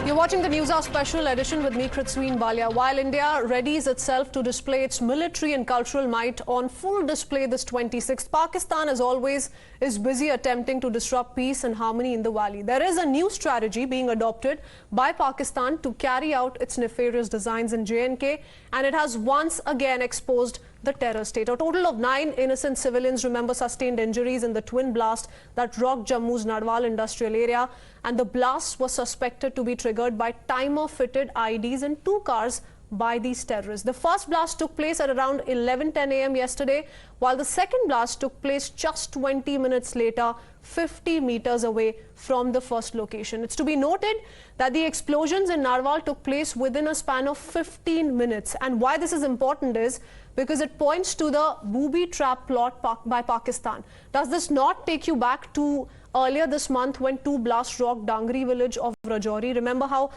You're watching the Newshour special edition with me, Krtizween Walia. While India readies itself to display its military and cultural might on full display this 26th, Pakistan, as always, is busy attempting to disrupt peace and harmony in the valley. There is a new strategy being adopted by Pakistan to carry out its nefarious designs in J&K, and it has once again exposed the terror state. A total of 9 innocent civilians, remember, sustained injuries in the twin blast that rocked Jammu's Narwal industrial area, and the blast was suspected to be triggered by timer-fitted IEDs in 2 cars by these terrorists. The first blast took place at around 11:10 a.m. yesterday, while the second blast took place just 20 minutes later, 50 meters away from the first location. It's to be noted that the explosions in Narwal took place within a span of 15 minutes. And why this is important is because it points to the booby trap plot by Pakistan. Does this not take you back to earlier this month when 2 blasts rocked Dangri village of Rajouri? Remember how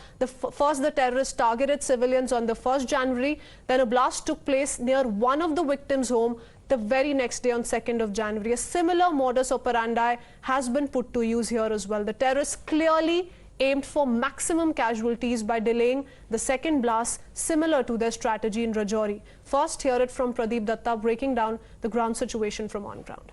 first the terrorists targeted civilians on the 1st January, then a blast took place near one of the victims' home the very next day on 2nd of January. A similar modus operandi has been put to use here as well. The terrorists clearly aimed for maximum casualties by delaying the second blast, similar to their strategy in Rajouri. First, hear it from Pradeep Datta breaking down the ground situation from on ground.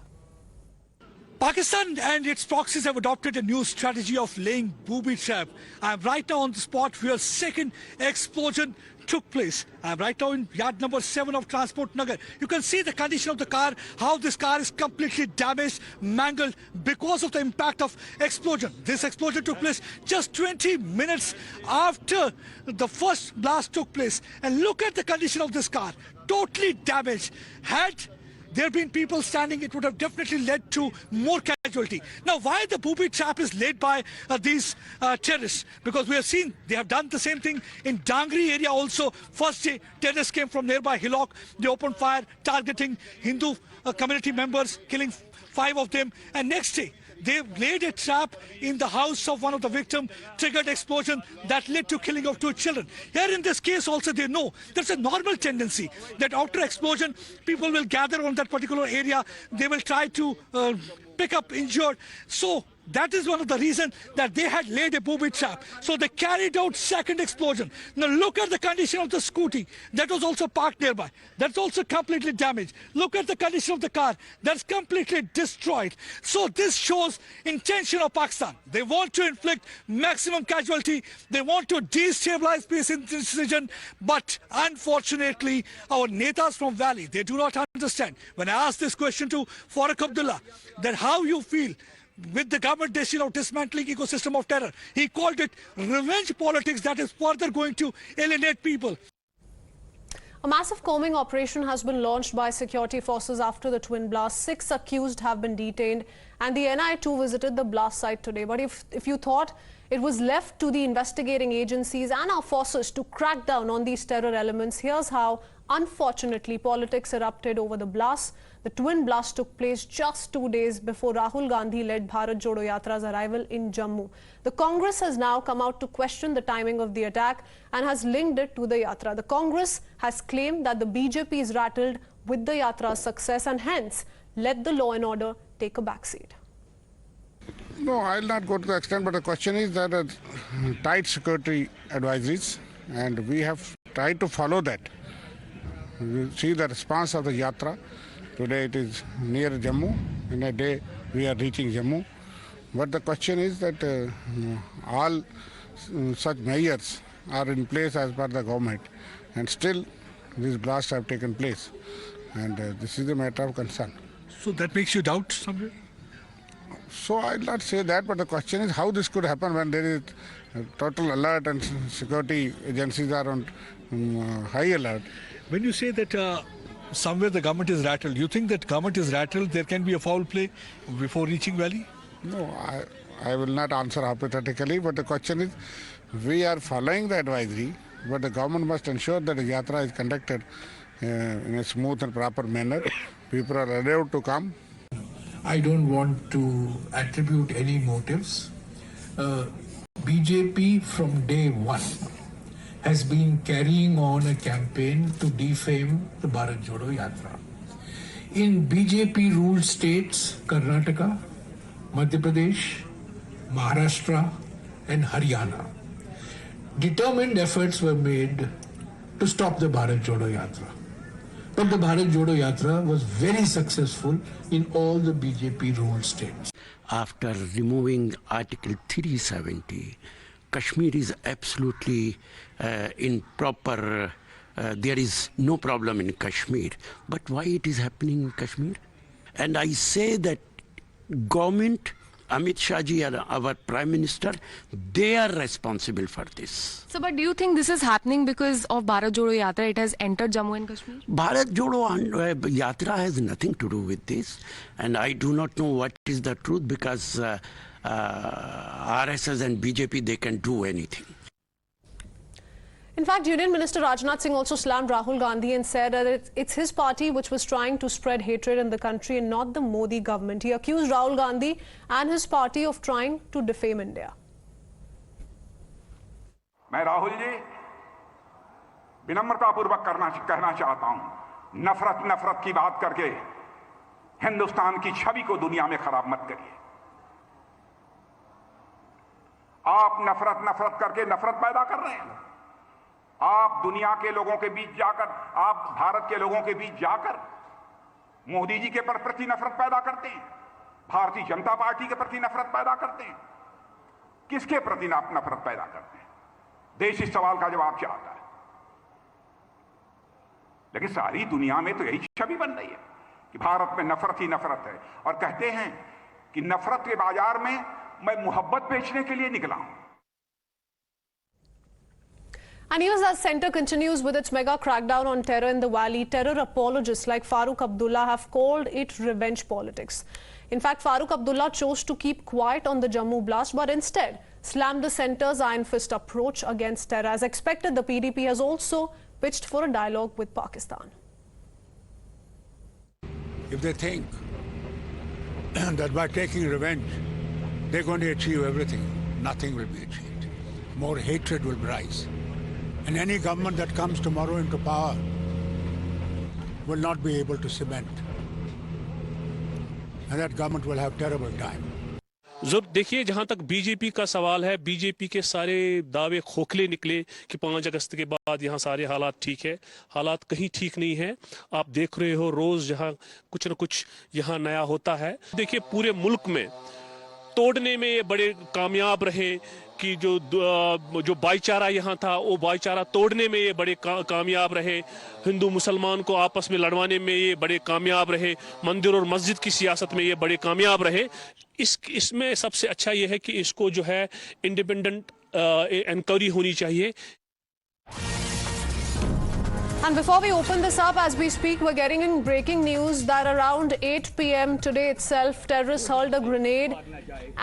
Pakistan and its proxies have adopted a new strategy of laying booby trap. I'm right now on the spot where second explosion took place. I'm right now in yard number 7 of Transport Nagar. You can see the condition of the car, how this car is completely damaged, mangled because of the impact of explosion. This explosion took place just 20 minutes after the first blast took place. And look at the condition of this car, totally damaged. Had there been people standing, it would have definitely led to more casualty. Now, why the booby trap is laid by these terrorists? Because we have seen they have done the same thing in Dangri area also. First day, terrorists came from nearby Hillock. They opened fire, targeting Hindu community members, killing 5 of them. And next day, they laid a trap in the house of one of the victims, triggered explosion that led to killing of 2 children. Here in this case also they know there's a normal tendency that after explosion, people will gather on that particular area. They will try to pick up injured. So that is one of the reasons that they had laid a booby trap. So they carried out second explosion. Now look at the condition of the scooty. That was also parked nearby. That's also completely damaged. Look at the condition of the car. That's completely destroyed. So this shows intention of Pakistan. They want to inflict maximum casualty. They want to destabilize peace in this region. But unfortunately, our netas from Valley, they do not understand. When I asked this question to Farooq Abdullah, that how you feel with the government decision of dismantling ecosystem of terror, he called it revenge politics that is further going to alienate people. A massive combing operation has been launched by security forces after the twin blast. 6 accused have been detained, and the NI too visited the blast site today. But if you thought it was left to the investigating agencies and our forces to crack down on these terror elements, here's how, unfortunately, politics erupted over the blast. The twin blast took place just 2 days before Rahul Gandhi-led Bharat Jodo Yatra's arrival in Jammu. The Congress has now come out to question the timing of the attack and has linked it to the Yatra. The Congress has claimed that the BJP is rattled with the Yatra's success and hence let the law and order take a backseat. No, I'll not go to the extent, but the question is that tight security advisories, and we have tried to follow that. You see the response of the Yatra. Today it is near Jammu. In a day we are reaching Jammu. But the question is that all such measures are in place as per the government, and still these blasts have taken place. And this is a matter of concern. So that makes you doubt somewhere? So I'll not say that, but the question is how this could happen when there is total alert and security agencies are on high alert. When you say that somewhere the government is rattled, you think that government is rattled, there can be a foul play before reaching Valley? No, I will not answer hypothetically, but the question is, we are following the advisory, but the government must ensure that the Yatra is conducted in a smooth and proper manner. People are allowed to come. I don't want to attribute any motives. BJP from day one has been carrying on a campaign to defame the Bharat Jodo Yatra. In BJP-ruled states, Karnataka, Madhya Pradesh, Maharashtra and Haryana, determined efforts were made to stop the Bharat Jodo Yatra. But the Bharat Jodo Yatra was very successful in all the BJP ruled states. After removing Article 370, Kashmir is absolutely in proper, there is no problem in Kashmir. But why it is happening in Kashmir? And I say that government, Amit Shah ji, our Prime Minister, they are responsible for this. So, but do you think this is happening because of Bharat Jodo Yatra? It has entered Jammu and Kashmir? Bharat Jodo Yatra has nothing to do with this. And I do not know what is the truth, because RSS and BJP, they can do anything. In fact, Union Minister Rajnath Singh also slammed Rahul Gandhi and said that it's his party which was trying to spread hatred in the country and not the Modi government. He accused Rahul Gandhi and his party of trying to defame India. मैं राहुल जी विनम्रतापूर्वक कहना चाहता हूं, नफरत की बात करके हिंदुस्तान की छवि को दुनिया में खराब मत करिए। आप नफरत करके नफरत पैदा कर रहे हैं। आप दुनिया के लोगों के बीच जाकर, आप भारत के लोगों के बीच जाकर मोदी जी के प्रति नफरत पैदा करते हैं, भारतीय जनता पार्टी के प्रति नफरत पैदा करते हैं। किसके प्रति नफरत पैदा करते हैं? देश इस सवाल का जवाब चाहता है। लेकिन सारी दुनिया में तो यही छवि बन रही है कि भारत में नफरत ही नफरत है, और कहते हैं कि नफरत के बाजार में मैं मोहब्बत बेचने के लिए निकला हूं। And even as centre continues with its mega crackdown on terror in the valley, terror apologists like Farooq Abdullah have called it revenge politics. In fact, Farooq Abdullah chose to keep quiet on the Jammu blast, but instead slammed the centre's iron fist approach against terror. As expected, the PDP has also pitched for a dialogue with Pakistan. If they think that by taking revenge, they're going to achieve everything, nothing will be achieved. More hatred will rise. And any government that comes tomorrow into power will not be able to cement. And that government will have terrible time. जब देखिए, जहां तक BJP का सवाल है, BJP के सारे दावे खोखले निकले कि 5 अगस्त के बाद यहां सारे हालात ठीक है। हालात कहीं ठीक नहीं है। आप देख रहे हो रोज जहां कुछ न कुछ यहां नया होता है। देखिए, पूरे मुल्क में तोड़ने में ये बड़े कामयाब रहे कि जो भाईचारा यहाँ था, वो भाईचारा तोड़ने में ये बड़े कामयाब रहे। हिंदू मुसलमान को आपस में लड़वाने में ये बड़े कामयाब रहे। मंदिर और मस्जिद की सियासत में ये बड़े कामयाब रहे। इसमें सबसे अच्छा ये है कि इसको जो है इंडिपेंडेंट इंक्वायरी होनी चाहिए। And before we open this up, as we speak, we're getting in breaking news that around 8 p.m. today itself, terrorists hurled a grenade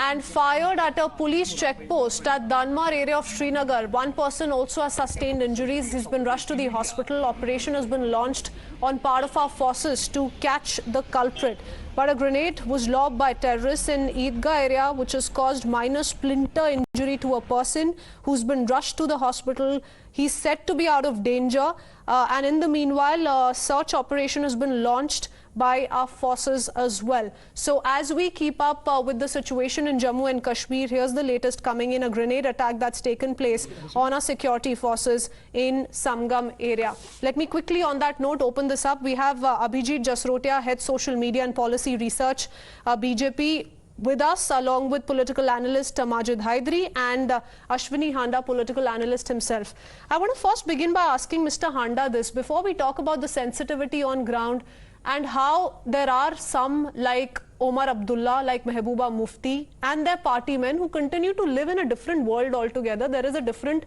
and fired at a police checkpost at Danmar area of Srinagar. One person also has sustained injuries. He's been rushed to the hospital. Operation has been launched on part of our forces to catch the culprit. But a grenade was lobbed by terrorists in Eidgah area, which has caused minor splinter injury to a person who's been rushed to the hospital. He's said to be out of danger. And in the meanwhile, a search operation has been launched by our forces as well. So as we keep up with the situation in Jammu and Kashmir, here's the latest coming in: a grenade attack that's taken place on our security forces in Samgam area. Let me quickly on that note open this up. We have Abhijit Jasrotia, head social media and policy research, BJP, with us, along with political analyst Majid Haidari and Ashwani Handa, political analyst himself. I want to first begin by asking Mr. Handa this, before we talk about the sensitivity on ground and how there are some like Omar Abdullah, like Mehbooba Mufti and their party men who continue to live in a different world altogether. There is a different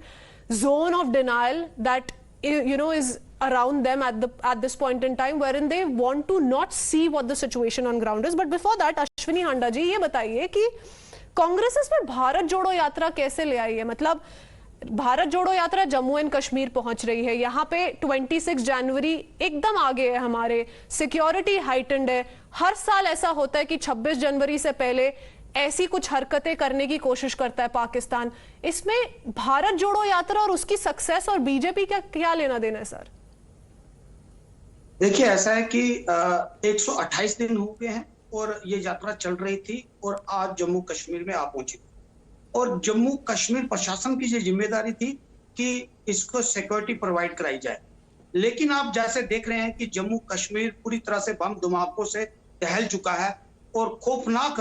zone of denial that, you know, is around them at this point in time, wherein they want to not see what the situation on ground is. But before that, Ashwani Handa ji, ये बताइए कि कांग्रेस इसमें भारत जोड़ो यात्रा कैसे ले आई है? मतलब भारत जोड़ो यात्रा जम्मू एंड कश्मीर पहुंच रही है, यहाँ पे 26 जनवरी एकदम आगे है, हमारे सिक्योरिटी हाइटेंड है। हर साल ऐसा होता है कि 26 जनवरी से पहले ऐसी कुछ हरकतें करने की कोशिश करता है पाकिस्तान। इसमें भारत जोड़ो यात्रा और उसकी सक्सेस और बीजेपी का क्या लेना देना है सर? देखिए, ऐसा है कि 128 दिन हो गए हैं और ये यात्रा चल रही थी और आज जम्मू कश्मीर में आ पहुंची। और जम्मू कश्मीर प्रशासन की जो जिम्मेदारी थी कि इसको सिक्योरिटी प्रोवाइड कराई जाए। लेकिन आप जैसे देख रहे हैं कि जम्मू कश्मीर पूरी तरह से बम धमाकों से दहल चुका है और खौफनाक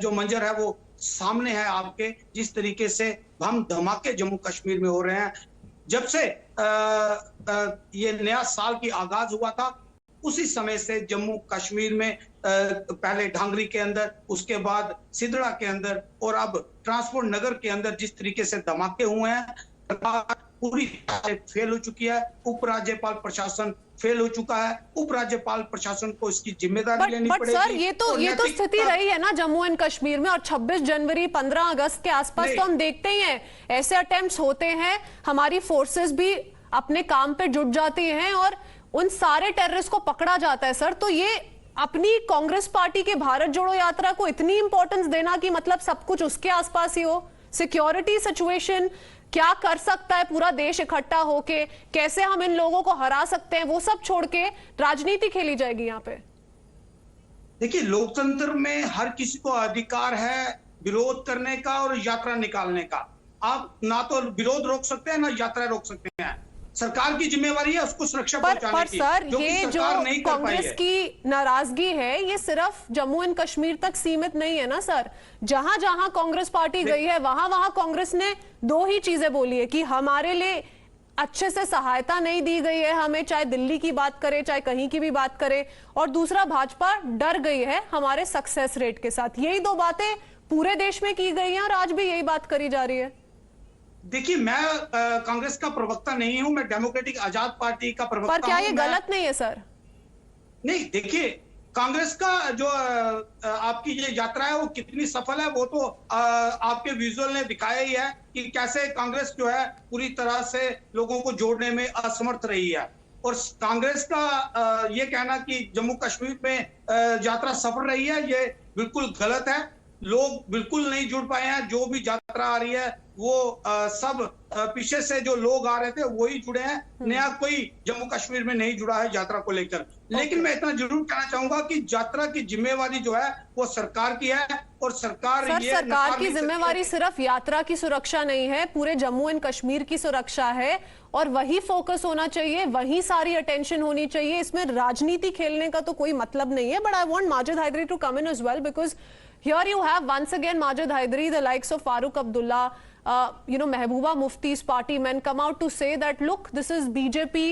जो मंजर है वो सामने है आपके, जिस तरीके से बम धमाके जम्मू कश्मीर में हो रहे हैं। जब से ये नया साल की आगाज हुआ था उसी समय से जम्मू कश्मीर में पहले ढांगरी के अंदर, उसके बाद सिदड़ा के अंदर और अब ट्रांसपोर्ट नगर के अंदर जिस तरीके से धमाके हुए हैं, सरकार पूरी फेल हो चुकी है। उपराज्यपाल प्रशासन फेल हो चुका है। उपराज्यपाल प्रशासन को इसकी जिम्मेदारी लेनी पड़ेगी। सर ये तो स्थिति रही है ना जम्मू एंड कश्मीर में, और 26 जनवरी 15 अगस्त के आसपास तो हम देखते ही हैं ऐसे अटेम्प्ट्स होते हैं, हमारी फोर्सेस भी अपने काम पे जुट जाती हैं और उन सारे टेररिस्ट को पकड़ा जाता है। सर तो ये अपनी कांग्रेस पार्टी के भारत जोड़ो यात्रा को इतनी इंपॉर्टेंस देना कि मतलब सब कुछ उसके आसपास ही हो। सिक्योरिटी सिचुएशन क्या कर सकता है पूरा देश इकट्ठा होके, कैसे हम इन लोगों को हरा सकते हैं, वो सब छोड़ के राजनीति खेली जाएगी यहाँ पे। देखिए, लोकतंत्र में हर किसी को अधिकार है विरोध करने का और यात्रा निकालने का। आप ना तो विरोध रोक सकते हैं ना यात्रा रोक सकते हैं। सरकार की जिम्मेवारी है उसको सुरक्षा पहुंचाने की। सर ये जो कांग्रेस की नाराजगी है ये सिर्फ जम्मू एंड कश्मीर तक सीमित नहीं है ना सर। जहां जहां कांग्रेस पार्टी गई है वहां वहां कांग्रेस ने दो ही चीजें बोली है कि हमारे लिए अच्छे से सहायता नहीं दी गई है हमें, चाहे दिल्ली की बात करे चाहे कहीं की भी बात करे, और दूसरा भाजपा डर गई है हमारे सक्सेस रेट के साथ। यही दो बातें पूरे देश में की गई हैं और आज भी यही बात करी जा रही है। देखिए, मैं कांग्रेस का प्रवक्ता नहीं हूं, मैं डेमोक्रेटिक आजाद पार्टी का प्रवक्ता हूं। पर क्या ये गलत नहीं है सर? नहीं, देखिए कांग्रेस का जो आपकी ये यात्रा है वो कितनी सफल है वो तो आपके विजुअल ने दिखाया ही है कि कैसे कांग्रेस जो है पूरी तरह से लोगों को जोड़ने में असमर्थ रही है। और कांग्रेस का ये कहना कि जम्मू कश्मीर में यात्रा सफल रही है ये बिल्कुल गलत है। लोग बिल्कुल नहीं जुड़ पाए हैं। जो भी यात्रा आ रही है वो सब पीछे से जो लोग आ रहे थे वही जुड़े हैं। नया कोई जम्मू कश्मीर में नहीं जुड़ा है यात्रा को लेकर। लेकिन मैं इतना जरूर कहना चाहूंगा कि यात्रा की जिम्मेवारी जो है वो सरकार की है और सरकार की जिम्मेवारी सिर्फ यात्रा की सुरक्षा नहीं है, पूरे जम्मू एंड कश्मीर की सुरक्षा है और वही फोकस होना चाहिए, वही सारी अटेंशन होनी चाहिए। इसमें राजनीति खेलने का तो कोई मतलब नहीं है। But I want Majid Haidari to come in as well because here you have once again Majid Haidari, the likes of Farooq Abdullah, Mehbooba Mufti's party men come out to say that look, this is BJP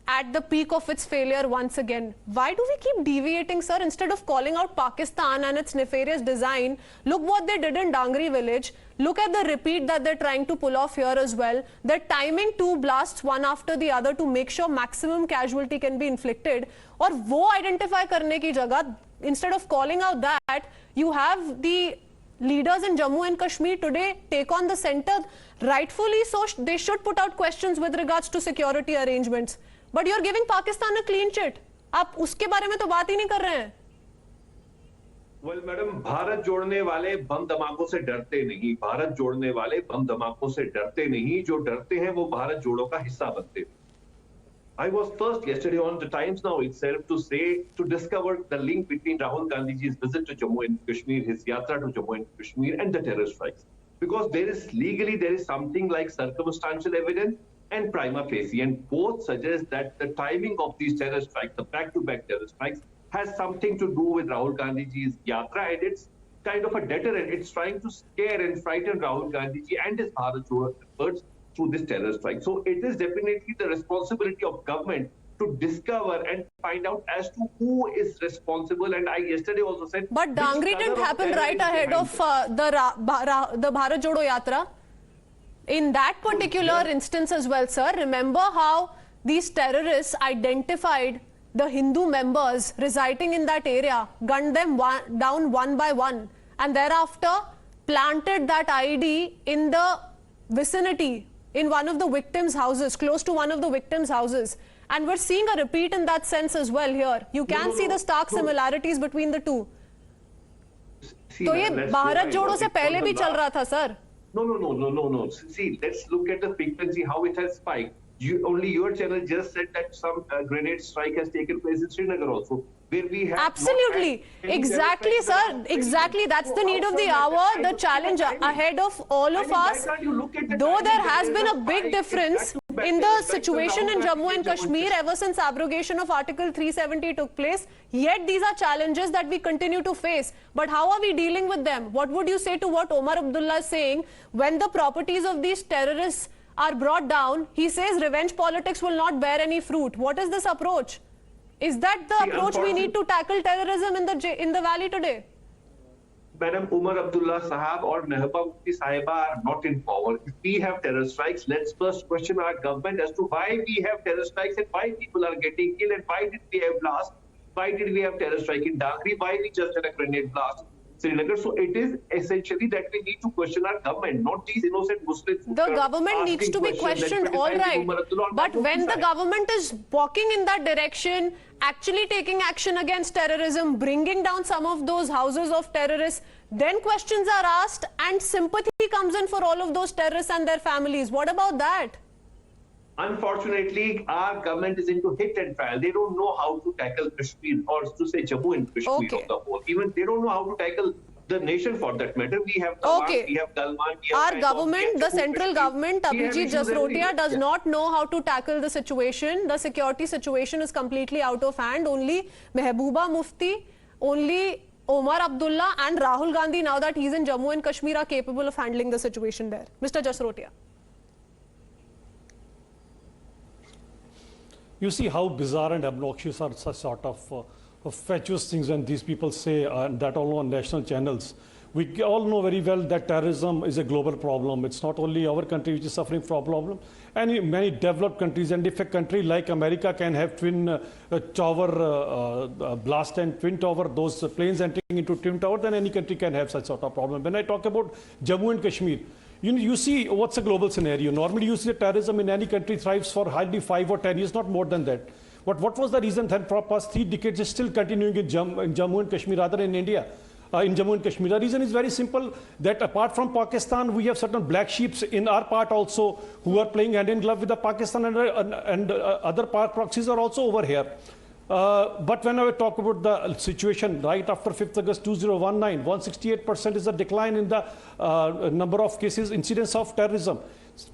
at the peak of its failure once again. Why do we keep deviating, sir? Instead of calling out Pakistan and its nefarious design, look what they did in Dangri village. Look at the repeat that they're trying to pull off here as well. They're timing two blasts one after the other to make sure maximum casualty can be inflicted. और वो identify करने की जगह, instead of calling out that, you have the leaders in Jammu and Kashmir today take on the center. Rightfully so, they should put out questions with regards to security arrangements. But you're giving Pakistan a clean chit. आप उसके बारे में तो बात ही नहीं कर रहे हैं। Well, मैडम, भारत जोड़ने वाले बम धमाकों से डरते नहीं। भारत जोड़ने वाले बम धमाकों से डरते नहीं। जो डरते हैं वो भारत जोड़ो का हिस्सा बनते हैं। I was first yesterday on the Times Now itself to discover the link between Rahul Gandhi's visit to Jammu and Kashmir, his yatra to Jammu and Kashmir, and the terror strikes. Because there is something like circumstantial evidence and prima facie, and both suggest that the timing of these terror strikes, the back-to-back terror strikes, has something to do with Rahul Gandhi's yatra, and it's kind of a deterrent. It's trying to scare and frighten Rahul Gandhi and his Bharat Jodo efforts through this terror strike. So it is definitely the responsibility of government to discover and find out as to who is responsible. And I yesterday also said, but Dangri didn't happen right ahead of the Bharat Jodo Yatra. In that particular instance as well, sir, remember how these terrorists identified the Hindu members residing in that area, gunned them down one by one, and thereafter planted that ID in the vicinity, in one of the victims' houses, close to one of the victims' houses. And we're seeing a repeat in that sense as well here. You can see the stark similarities between the two. तो ये भारत जोड़ो से पहले भी चल रहा था, sir. No. See, let's look at the frequency, how it has spiked. Only your channel just said that some grenade strike has taken place in Srinagar also. where we have Absolutely. Exactly, sir. Exactly. That's the need of the hour, the challenge ahead of all of us. Though there has been a big difference in the situation in Jammu and Kashmir ever since abrogation of Article 370 took place, yet these are challenges that we continue to face. But how are we dealing with them? What would you say to what Omar Abdullah is saying when the properties of these terrorists are brought down? He says revenge politics will not bear any fruit. What is this approach? Is that the approach we need to tackle terrorism in the valley today? Madam, Umar Abdullah Sahab or Mehbooba Mufti Sahiba are not in power. If we have terror strikes, let's first question our government as to why we have terror strikes and why people are getting killed and why did we have blast? Why did we have terror strike in Dagri? Why we just had a grenade blast? Srinagar. So it is essentially that we need to question our government, not these innocent Muslims. The government needs to be questioned, all right. But when the government is walking in that direction, actually taking action against terrorism, bringing down some of those houses of terrorists, then questions are asked and sympathy comes in for all of those terrorists and their families. What about that? Unfortunately, our government is into hit and trial. They don't know how to tackle Kashmir, or to say Jammu and Kashmir on the whole. Even they don't know how to tackle the nation for that matter. We have Tawar, we have Galman, we have our government, the central government, Abhijit Jasrotia, does not know how to tackle the situation. The security situation is completely out of hand. Only Mehbooba Mufti, only Omar Abdullah and Rahul Gandhi, now that he's in Jammu and Kashmir, are capable of handling the situation there. Mr. Jasrotia. You see how bizarre and obnoxious are such sort of fatuous things when these people say that all on national channels. We all know very well that terrorism is a global problem. It's not only our country which is suffering from a problem, and many developed countries. And if a country like America can have twin tower blast and twin tower, those planes entering into twin tower, then any country can have such sort of problem. When I talk about Jammu and Kashmir, you see what's a global scenario. Normally you see that terrorism in any country thrives for hardly 5 or 10 years, not more than that. But what was the reason that for past 3 decades is still continuing in Jammu and Kashmir rather than in India? In Jammu and Kashmir. The reason is very simple, that apart from Pakistan, we have certain black sheeps in our part also who are playing hand in glove with the Pakistan, and other proxies are also over here. But when I talk about the situation right after 5th August 2019, 168% is a decline in the number of cases, incidents of terrorism.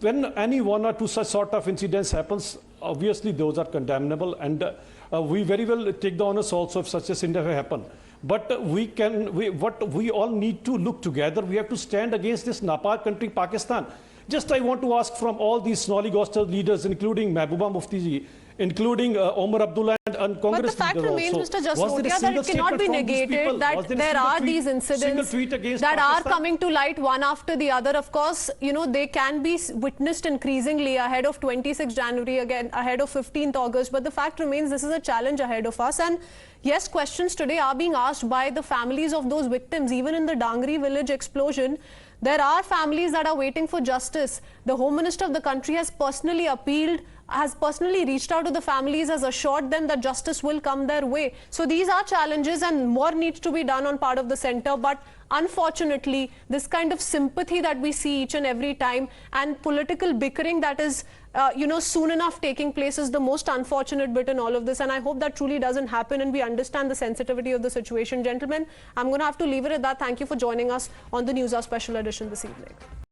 When any 1 or 2 such sort of incidents happens, obviously those are condemnable, and we very well take the honors also if such a thing ever happen. But what we all need to look together, we have to stand against this Napar country, Pakistan. Just I want to ask from all these snollygoster leaders, including Mehbooba Mufti, including Omar Abdullah and Congress leaders also. But the fact remains, Mr. Jasrotia, that it cannot be negated that there are these incidents that are coming to light one after the other. Of course, they can be witnessed increasingly ahead of 26 January, again ahead of 15th August. But the fact remains, this is a challenge ahead of us. And yes, questions today are being asked by the families of those victims. Even in the Dangri village explosion, there are families that are waiting for justice. The Home Minister of the country has personally appealed, has personally reached out to the families, has assured them that justice will come their way. So these are challenges and more needs to be done on part of the centre. But unfortunately, this kind of sympathy that we see each and every time and political bickering that is, soon enough taking place is the most unfortunate bit in all of this. And I hope that truly doesn't happen and we understand the sensitivity of the situation. Gentlemen, I'm going to have to leave it at that. Thank you for joining us on the Newshour Special Edition this evening.